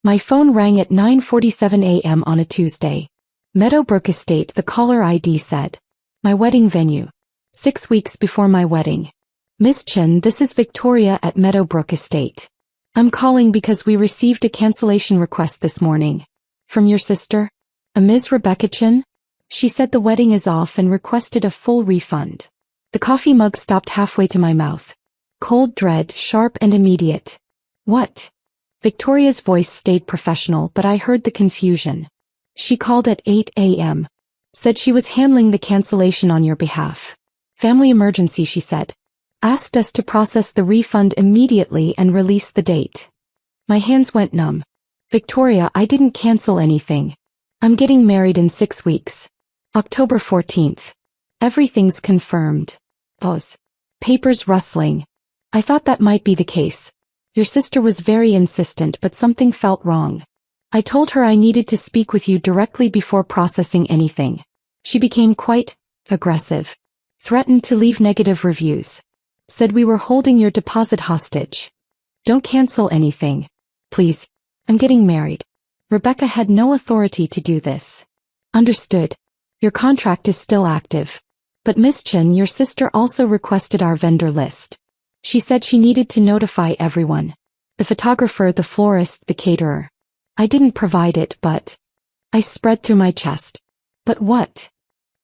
My phone rang at 9:47 a.m. on a Tuesday. Meadowbrook Estate, the caller ID said. My wedding venue. 6 weeks before my wedding. Miss Chen, this is Victoria at Meadowbrook Estate. I'm calling because we received a cancellation request this morning. From your sister? A Ms. Rebecca Chen? She said the wedding is off and requested a full refund. The coffee mug stopped halfway to my mouth. Cold dread, sharp and immediate. What? Victoria's voice stayed professional, but I heard the confusion. She called at 8 a.m. Said she was handling the cancellation on your behalf. Family emergency, she said. Asked us to process the refund immediately and release the date. My hands went numb. Victoria, I didn't cancel anything. I'm getting married in 6 weeks. October 14th. Everything's confirmed. Pause. Papers rustling. I thought that might be the case. Your sister was very insistent, but something felt wrong. I told her I needed to speak with you directly before processing anything. She became quite aggressive. Threatened to leave negative reviews. Said we were holding your deposit hostage. Don't cancel anything. Please. I'm getting married. Rebecca had no authority to do this. Understood. Your contract is still active. But Miss Chen, your sister also requested our vendor list. She said she needed to notify everyone. The photographer, the florist, the caterer. I didn't provide it, but... I spread through my chest. But what?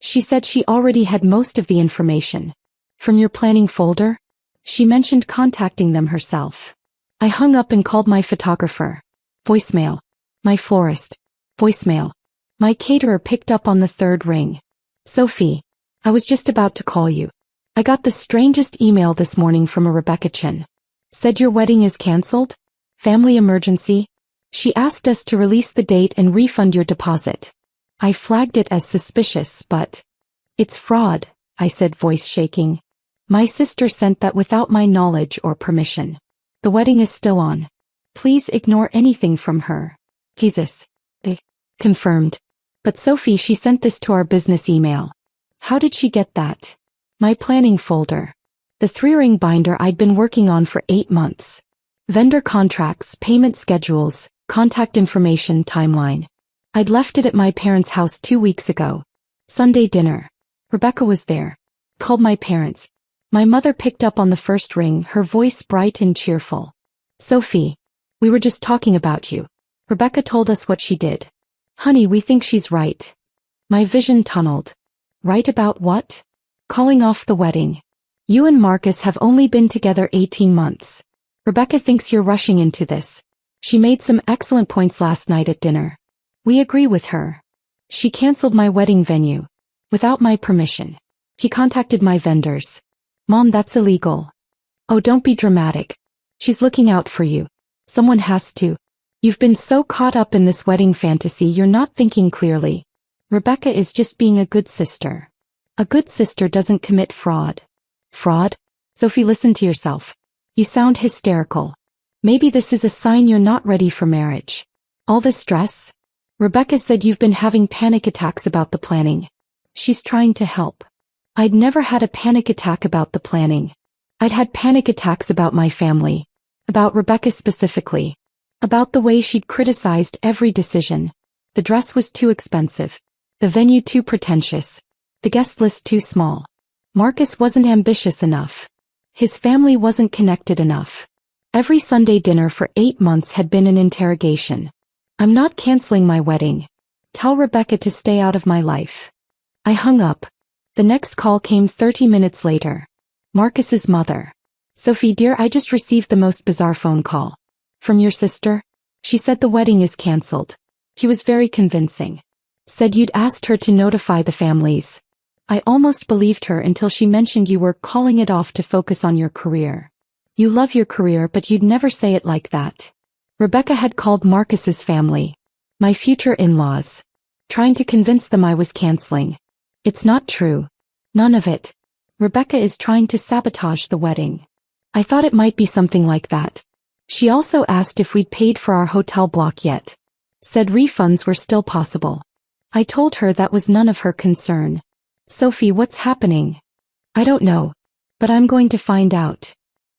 She said she already had most of the information. From your planning folder? She mentioned contacting them herself. I hung up and called my photographer. Voicemail. My florist. Voicemail. My caterer picked up on the third ring. Sophie. I was just about to call you. I got the strangest email this morning from a Rebecca Chen. Said your wedding is cancelled? Family emergency? She asked us to release the date and refund your deposit. I flagged it as suspicious, but... It's fraud, I said, voice shaking. My sister sent that without my knowledge or permission. The wedding is still on. Please ignore anything from her. Jesus. Confirmed. But Sophie, she sent this to our business email. How did she get that? My planning folder. The 3-ring binder I'd been working on for 8 months. Vendor contracts, payment schedules, contact information, timeline. I'd left it at my parents' house 2 weeks ago. Sunday dinner. Rebecca was there. Called my parents. My mother picked up on the first ring, her voice bright and cheerful. Sophie. We were just talking about you. Rebecca told us what she did. Honey, we think she's right. My vision tunneled. Right about what? Calling off the wedding. You and Marcus have only been together 18 months. Rebecca thinks you're rushing into this. She made some excellent points last night at dinner. We agree with her. She canceled my wedding venue. Without my permission. He contacted my vendors. Mom, that's illegal. Oh, don't be dramatic. She's looking out for you. Someone has to. You've been so caught up in this wedding fantasy you're not thinking clearly. Rebecca is just being a good sister. A good sister doesn't commit fraud. Fraud? Sophie, listen to yourself. You sound hysterical. Maybe this is a sign you're not ready for marriage. All the stress? Rebecca said you've been having panic attacks about the planning. She's trying to help. I'd never had a panic attack about the planning. I'd had panic attacks about my family. About Rebecca specifically. About the way she'd criticized every decision. The dress was too expensive. The venue too pretentious. The guest list too small. Marcus wasn't ambitious enough. His family wasn't connected enough. Every Sunday dinner for 8 months had been an interrogation. I'm not canceling my wedding. Tell Rebecca to stay out of my life. I hung up. The next call came 30 minutes later. Marcus's mother. Sophie, dear, I just received the most bizarre phone call. From your sister? She said the wedding is cancelled. He was very convincing. Said you'd asked her to notify the families. I almost believed her until she mentioned you were calling it off to focus on your career. You love your career, but you'd never say it like that. Rebecca had called Marcus's family. My future in-laws. Trying to convince them I was canceling. It's not true. None of it. Rebecca is trying to sabotage the wedding. I thought it might be something like that. She also asked if we'd paid for our hotel block yet. Said refunds were still possible. I told her that was none of her concern. Sophie, what's happening? I don't know. But I'm going to find out.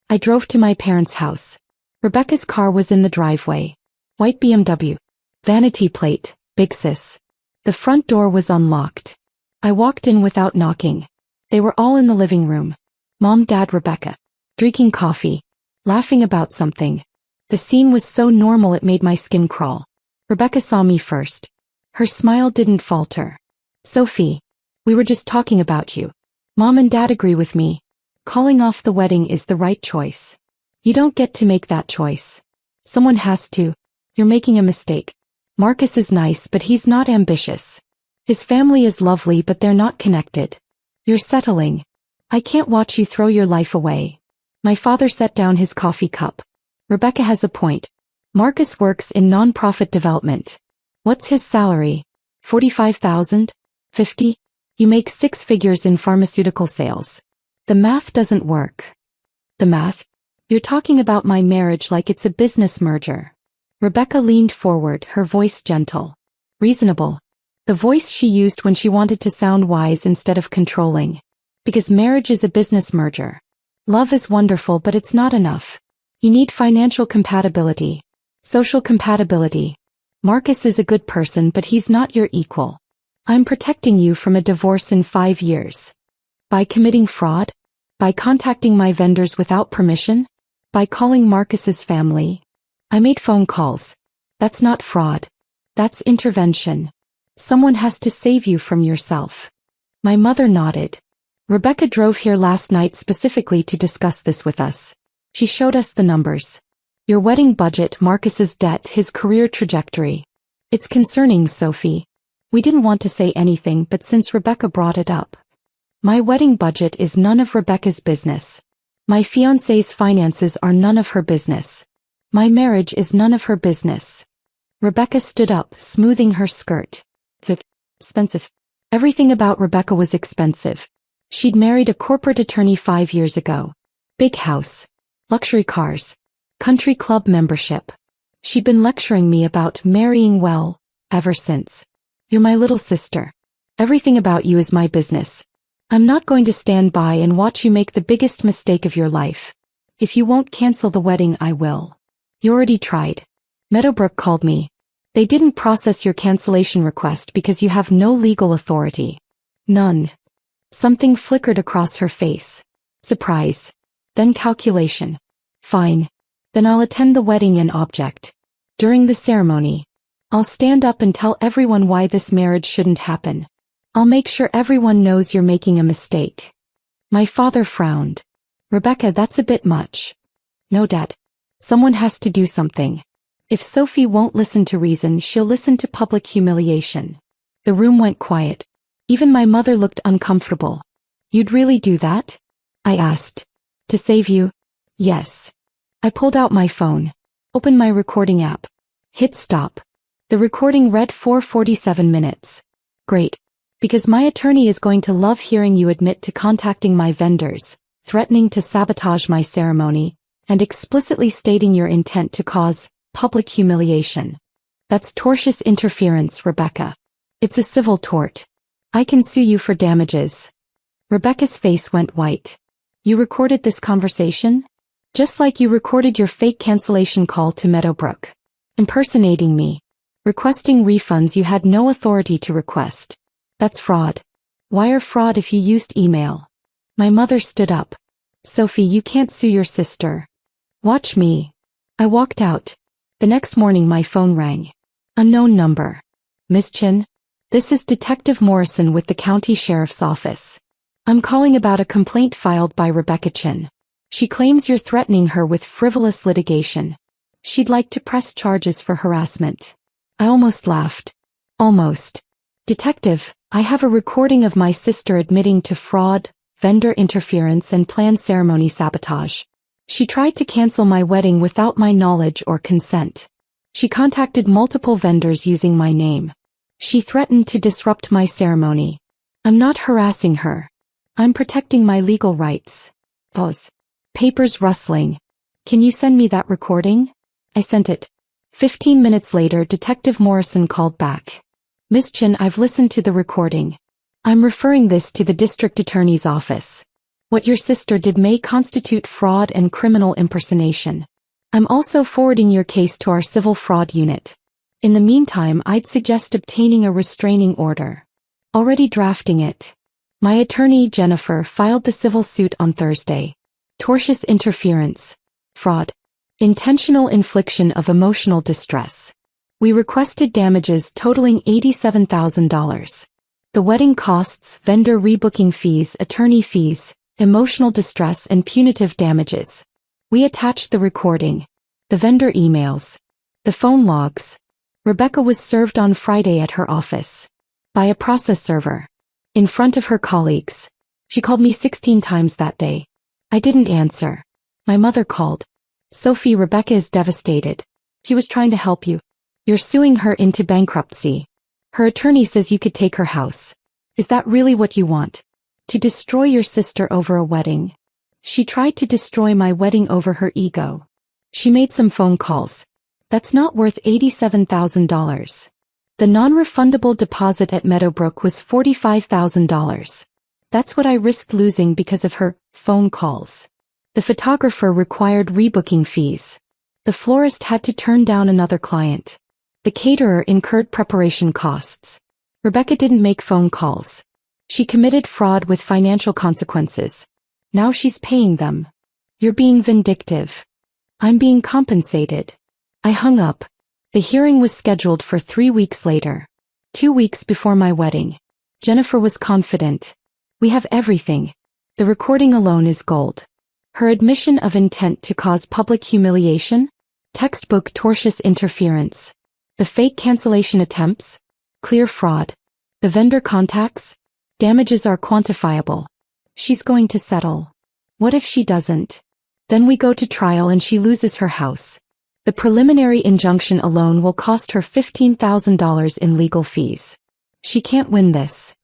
I drove to my parents' house. Rebecca's car was in the driveway. White BMW. Vanity plate, big sis. The front door was unlocked. I walked in without knocking. They were all in the living room. Mom, Dad, Rebecca. Drinking coffee. Laughing about something. The scene was so normal it made my skin crawl. Rebecca saw me first. Her smile didn't falter. Sophie. We were just talking about you. Mom and Dad agree with me. Calling off the wedding is the right choice. You don't get to make that choice. Someone has to. You're making a mistake. Marcus is nice but he's not ambitious. His family is lovely but they're not connected. You're settling. I can't watch you throw your life away. My father set down his coffee cup. Rebecca has a point. Marcus works in non-profit development. What's his salary? 45,000? 50? You make 6 figures in pharmaceutical sales. The math doesn't work. The math? You're talking about my marriage like it's a business merger. Rebecca leaned forward, her voice gentle. Reasonable. The voice she used when she wanted to sound wise instead of controlling. Because marriage is a business merger. Love is wonderful but it's not enough. You need financial compatibility. Social compatibility. Marcus is a good person but he's not your equal. I'm protecting you from a divorce in 5 years. By committing fraud? By contacting my vendors without permission? By calling Marcus's family? I made phone calls. That's not fraud. That's intervention. Someone has to save you from yourself. My mother nodded. Rebecca drove here last night specifically to discuss this with us. She showed us the numbers. Your wedding budget, Marcus's debt, his career trajectory. It's concerning, Sophie. We didn't want to say anything but since Rebecca brought it up. My wedding budget is none of Rebecca's business. My fiancé's finances are none of her business. My marriage is none of her business. Rebecca stood up, smoothing her skirt. Expensive. Everything about Rebecca was expensive. She'd married a corporate attorney 5 years ago. Big house. Luxury cars. Country club membership. She'd been lecturing me about marrying well, ever since. You're my little sister. Everything about you is my business. I'm not going to stand by and watch you make the biggest mistake of your life. If you won't cancel the wedding, I will. You already tried. Meadowbrook called me. They didn't process your cancellation request because you have no legal authority. None. Something flickered across her face. Surprise. Then calculation. Fine. Then I'll attend the wedding and object. During the ceremony. I'll stand up and tell everyone why this marriage shouldn't happen. I'll make sure everyone knows you're making a mistake. My father frowned. Rebecca, that's a bit much. No, Dad. Someone has to do something. If Sophie won't listen to reason, she'll listen to public humiliation. The room went quiet. Even my mother looked uncomfortable. You'd really do that? I asked. To save you? Yes. I pulled out my phone. Opened my recording app. Hit stop. The recording read 4:47 minutes. Great. Because my attorney is going to love hearing you admit to contacting my vendors, threatening to sabotage my ceremony, and explicitly stating your intent to cause public humiliation. That's tortious interference, Rebecca. It's a civil tort. I can sue you for damages. Rebecca's face went white. You recorded this conversation? Just like you recorded your fake cancellation call to Meadowbrook. Impersonating me. Requesting refunds you had no authority to request. That's fraud. Wire fraud if you used email. My mother stood up. Sophie, you can't sue your sister. Watch me. I walked out. The next morning my phone rang. Unknown number. Miss Chin? This is Detective Morrison with the County Sheriff's Office. I'm calling about a complaint filed by Rebecca Chin. She claims you're threatening her with frivolous litigation. She'd like to press charges for harassment. I almost laughed. Almost. Detective, I have a recording of my sister admitting to fraud, vendor interference and planned ceremony sabotage. She tried to cancel my wedding without my knowledge or consent. She contacted multiple vendors using my name. She threatened to disrupt my ceremony. I'm not harassing her. I'm protecting my legal rights. Pause. Papers rustling. Can you send me that recording? I sent it. 15 minutes later, Detective Morrison called back. Miss Chin, I've listened to the recording. I'm referring this to the district attorney's office. What your sister did may constitute fraud and criminal impersonation. I'm also forwarding your case to our civil fraud unit. In the meantime, I'd suggest obtaining a restraining order. Already drafting it. My attorney, Jennifer, filed the civil suit on Thursday. Tortious interference. Fraud. Intentional infliction of emotional distress. We requested damages totaling $87,000. The wedding costs, vendor rebooking fees, attorney fees, emotional distress and punitive damages. We attached the recording, the vendor emails, the phone logs. Rebecca was served on Friday at her office. By a process server. In front of her colleagues. She called me 16 times that day. I didn't answer. My mother called. Sophie, Rebecca is devastated. She was trying to help you. You're suing her into bankruptcy. Her attorney says you could take her house. Is that really what you want? To destroy your sister over a wedding. She tried to destroy my wedding over her ego. She made some phone calls. That's not worth $87,000. The non-refundable deposit at Meadowbrook was $45,000. That's what I risked losing because of her phone calls. The photographer required rebooking fees. The florist had to turn down another client. The caterer incurred preparation costs. Rebecca didn't make phone calls. She committed fraud with financial consequences. Now she's paying them. You're being vindictive. I'm being compensated. I hung up. The hearing was scheduled for 3 weeks later. 2 weeks before my wedding. Jennifer was confident. We have everything. The recording alone is gold. Her admission of intent to cause public humiliation? Textbook tortious interference. The fake cancellation attempts? Clear fraud. The vendor contacts? Damages are quantifiable. She's going to settle. What if she doesn't? Then we go to trial and she loses her house. The preliminary injunction alone will cost her $15,000 in legal fees. She can't win this.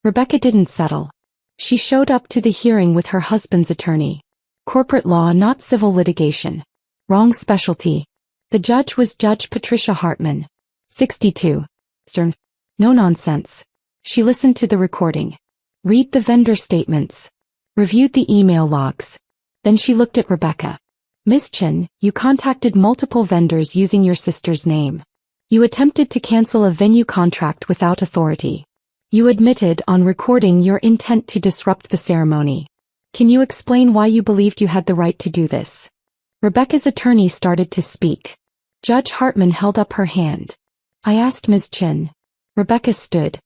Rebecca didn't settle. She showed up to the hearing with her husband's attorney. Corporate law, not civil litigation. Wrong specialty. The judge was Judge Patricia Hartman. 62. Stern. No nonsense. She listened to the recording. Read the vendor statements. Reviewed the email logs. Then she looked at Rebecca. Ms. Chen, you contacted multiple vendors using your sister's name. You attempted to cancel a venue contract without authority. You admitted on recording your intent to disrupt the ceremony. Can you explain why you believed you had the right to do this? Rebecca's attorney started to speak. Judge Hartman held up her hand. I asked Ms. Chen. Rebecca stood.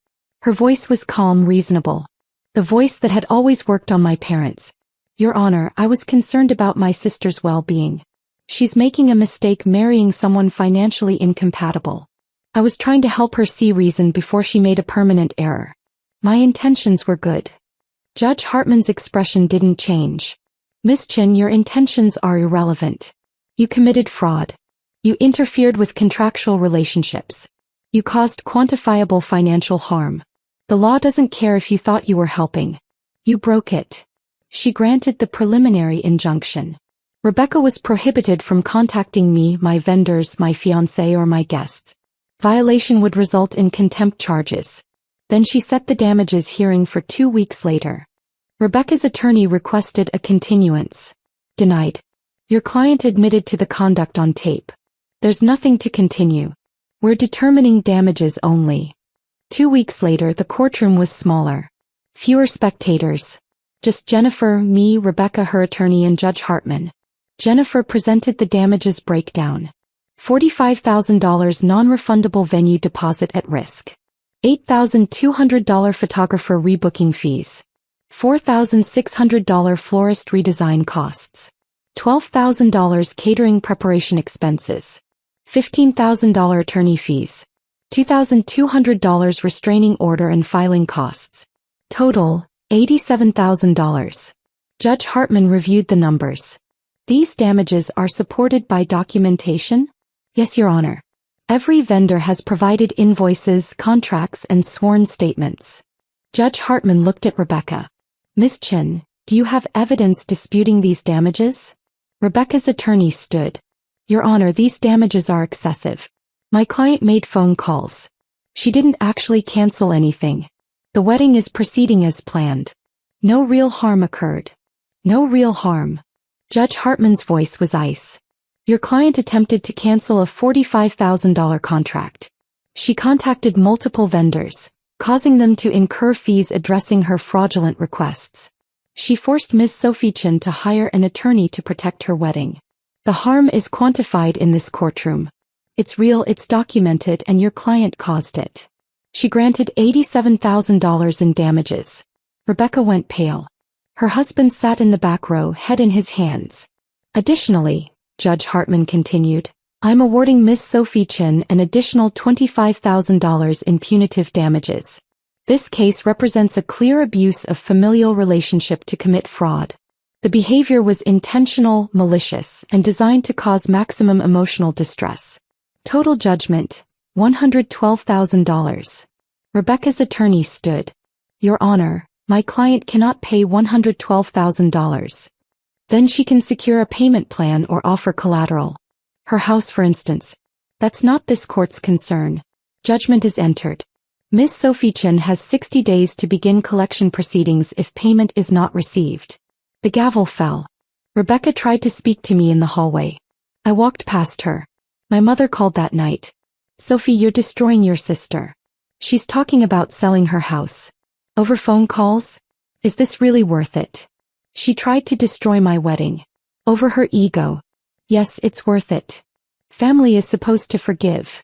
Her voice was calm, reasonable. The voice that had always worked on my parents. Your Honor, I was concerned about my sister's well-being. She's making a mistake marrying someone financially incompatible. I was trying to help her see reason before she made a permanent error. My intentions were good. Judge Hartman's expression didn't change. Ms. Chen, your intentions are irrelevant. You committed fraud. You interfered with contractual relationships. You caused quantifiable financial harm. The law doesn't care if you thought you were helping. You broke it. She granted the preliminary injunction. Rebecca was prohibited from contacting me, my vendors, my fiancé, or my guests. Violation would result in contempt charges. Then she set the damages hearing for 2 weeks later. Rebecca's attorney requested a continuance. Denied. Your client admitted to the conduct on tape. There's nothing to continue. We're determining damages only. 2 weeks later, the courtroom was smaller. Fewer spectators. Just Jennifer, me, Rebecca, her attorney, and Judge Hartman. Jennifer presented the damages breakdown. $45,000 non-refundable venue deposit at risk. $8,200 photographer rebooking fees. $4,600 florist redesign costs. $12,000 catering preparation expenses. $15,000 attorney fees. $2,200 restraining order and filing costs. Total, $87,000. Judge Hartman reviewed the numbers. These damages are supported by documentation? Yes, Your Honor. Every vendor has provided invoices, contracts, and sworn statements. Judge Hartman looked at Rebecca. Ms. Chen, do you have evidence disputing these damages? Rebecca's attorney stood. Your Honor, these damages are excessive. My client made phone calls. She didn't actually cancel anything. The wedding is proceeding as planned. No real harm occurred. No real harm. Judge Hartman's voice was ice. Your client attempted to cancel a $45,000 contract. She contacted multiple vendors, causing them to incur fees addressing her fraudulent requests. She forced Ms. Sophie Chen to hire an attorney to protect her wedding. The harm is quantified in this courtroom. It's real, it's documented, and your client caused it. She granted $87,000 in damages. Rebecca went pale. Her husband sat in the back row, head in his hands. Additionally, Judge Hartman continued, I'm awarding Ms. Sophie Chen an additional $25,000 in punitive damages. This case represents a clear abuse of familial relationship to commit fraud. The behavior was intentional, malicious, and designed to cause maximum emotional distress. Total judgment, $112,000. Rebecca's attorney stood. Your Honor, my client cannot pay $112,000. Then she can secure a payment plan or offer collateral. Her house, for instance. That's not this court's concern. Judgment is entered. Ms. Sophie Chen has 60 days to begin collection proceedings if payment is not received. The gavel fell. Rebecca tried to speak to me in the hallway. I walked past her. My mother called that night. Sophie, you're destroying your sister. She's talking about selling her house. Over phone calls? Is this really worth it? She tried to destroy my wedding. Over her ego. Yes, it's worth it. Family is supposed to forgive.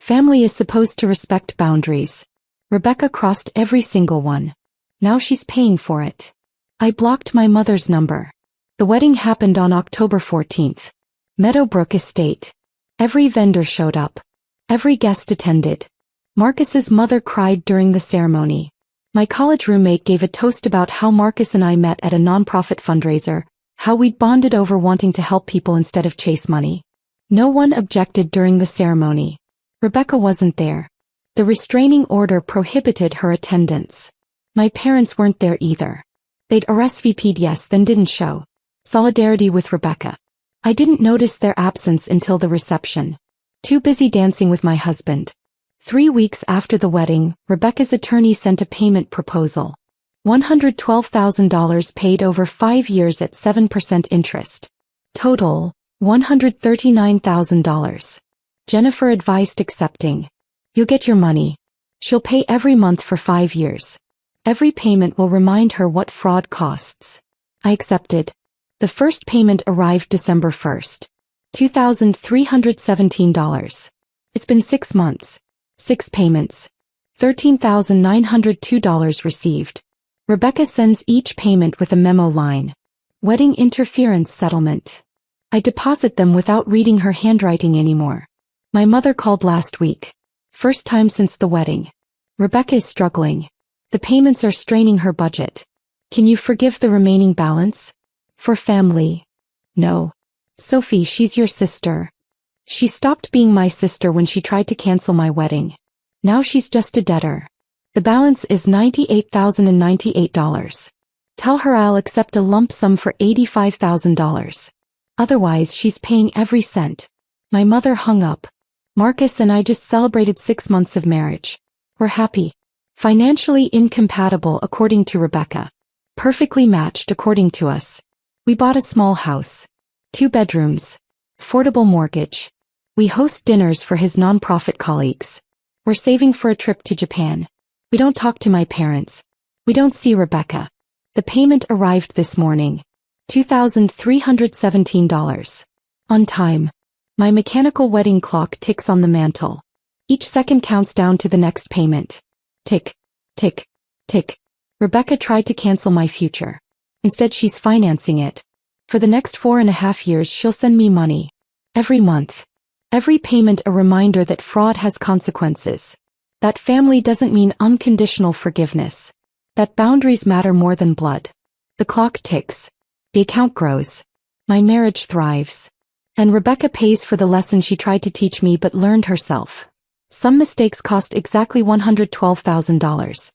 Family is supposed to respect boundaries. Rebecca crossed every single one. Now she's paying for it. I blocked my mother's number. The wedding happened on October 14th. Meadowbrook Estate. Every vendor showed up. Every guest attended. Marcus's mother cried during the ceremony. My college roommate gave a toast about how Marcus and I met at a nonprofit fundraiser, how we'd bonded over wanting to help people instead of chase money. No one objected during the ceremony. Rebecca wasn't there. The restraining order prohibited her attendance. My parents weren't there either. They'd RSVP'd yes, then didn't show. Solidarity with Rebecca. I didn't notice their absence until the reception. Too busy dancing with my husband. 3 weeks after the wedding, Rebecca's attorney sent a payment proposal. $112,000 paid over 5 years at 7% interest. Total, $139,000. Jennifer advised accepting. You'll get your money. She'll pay every month for 5 years. Every payment will remind her what fraud costs. I accepted. The first payment arrived December 1st. $2,317. It's been 6 months. 6 payments. $13,902 received. Rebecca sends each payment with a memo line. Wedding interference settlement. I deposit them without reading her handwriting anymore. My mother called last week. First time since the wedding. Rebecca is struggling. The payments are straining her budget. Can you forgive the remaining balance? For family. No. Sophie, she's your sister. She stopped being my sister when she tried to cancel my wedding. Now she's just a debtor. The balance is $98,098. Tell her I'll accept a lump sum for $85,000. Otherwise, she's paying every cent. My mother hung up. Marcus and I just celebrated 6 months of marriage. We're happy. Financially incompatible according to Rebecca. Perfectly matched according to us. We bought a small house. 2 bedrooms. Affordable mortgage. We host dinners for his nonprofit colleagues. We're saving for a trip to Japan. We don't talk to my parents. We don't see Rebecca. The payment arrived this morning. $2,317. On time. My mechanical wedding clock ticks on the mantle. Each second counts down to the next payment. Tick, tick, tick. Rebecca tried to cancel my future. Instead, she's financing it. For the next 4.5 years, she'll send me money. Every month. Every payment a reminder that fraud has consequences. That family doesn't mean unconditional forgiveness. That boundaries matter more than blood. The clock ticks. The account grows. My marriage thrives. And Rebecca pays for the lesson she tried to teach me but learned herself. Some mistakes cost exactly $112,000.